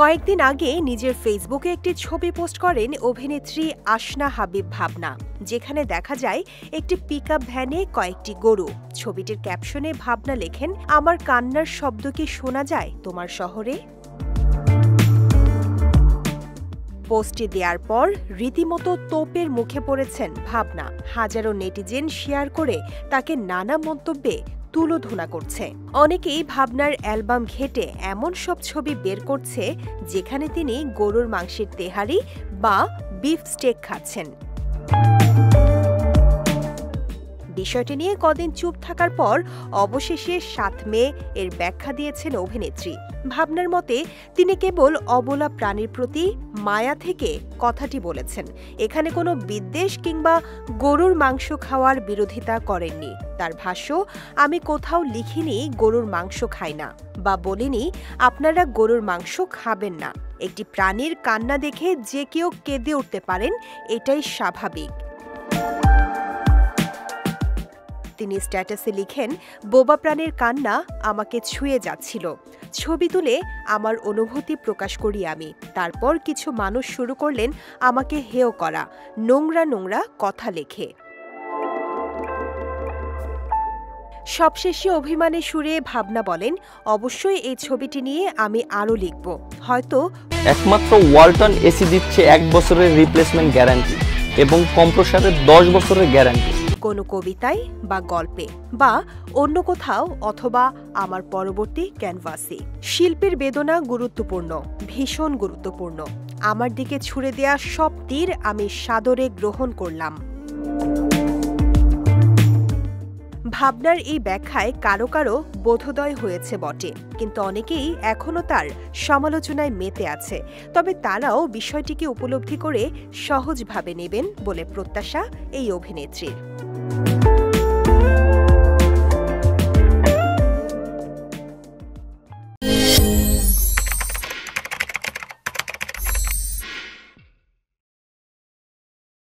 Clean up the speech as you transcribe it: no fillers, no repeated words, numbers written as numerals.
কয়েকদিন আগে নিজের ফেসবুকে একটি ছবি পোস্ট করেন অভিনেত্রী আসনা হাবিব ভাবনা, যেখানে দেখা যায় একটি পিকআপ ভ্যানে কয়েকটি গরু। ছবিটির ক্যাপশনে ভাবনা লেখেন, আমার কান্নার শব্দ কি শোনা যায় তোমার শহরে? পোস্টটি দেওয়ার পর রীতিমতো তোপের মুখে পড়েছেন ভাবনা। হাজারো নেটিজেন শেয়ার করে তাকে নানা মন্তব্যে তুলোধনা করছে। অনেকেই ভাবনার অ্যালবাম ঘেঁটে এমন সব ছবি বের করছে যেখানে তিনি গরুর মাংসের তেহারি বা বিফ স্টেক খাচ্ছেন। বিষয়টি নিয়ে কদিন চুপ থাকার পর অবশেষে ৭ মে এর ব্যাখ্যা দিয়েছেন অভিনেত্রী। ভাবনার মতে তিনি কেবল অবলা প্রাণীর প্রতি মায়া থেকে কথাটি বলেছেন। এখানে কোনো বিদ্বেষ কিংবা গরুর মাংস খাওয়ার বিরোধিতা করেননি। তার ভাষ্য, আমি কোথাও লিখিনি গরুর মাংস খাই না বা বলিনি আপনারা গরুর মাংস খাবেন না। একটি প্রাণীর কান্না দেখে যে কেউ কেঁদে উঠতে পারেন, এটাই স্বাভাবিক। তিনি স্ট্যাটাসে লিখেন, বোবা প্রাণীর কান্না আমাকে ছুঁয়ে যাচ্ছিল। ছবি তুলে আমার অনুভূতি প্রকাশ করি আমি। তারপর কিছু মানুষ শুরু করলেন আমাকে হেয় করা, নোংরা নোংরা কথা লেখে। সবশেষে অভিমানে সুরে ভাবনা বলেন, অবশ্যই এই ছবিটি নিয়ে আমি আরও লিখব। হয়তো একমাত্র ওয়ালটন এসি দিচ্ছে 1 বছরের রিপ্লেসমেন্ট গ্যারান্টি এবং কম্প্রেসারের 10 বছরের গ্যারান্টি। কোনো কবিতায় বা গল্পে বা অন্য কোথাও, অথবা আমার পরবর্তী ক্যানভাসে। শিল্পীর বেদনা গুরুত্বপূর্ণ, ভীষণ গুরুত্বপূর্ণ। আমার দিকে ছুড়ে দেয়া সব তীর আমি সাদরে গ্রহণ করলাম। ভাবনার এই ব্যাখ্যায় কারো কারো বোধোদয় হয়েছে বটে, কিন্তু অনেকেই এখনও তার সমালোচনায় মেতে আছে। তবে তারাও বিষয়টিকে উপলব্ধি করে সহজভাবে নেবেন বলে প্রত্যাশা এই অভিনেত্রীর।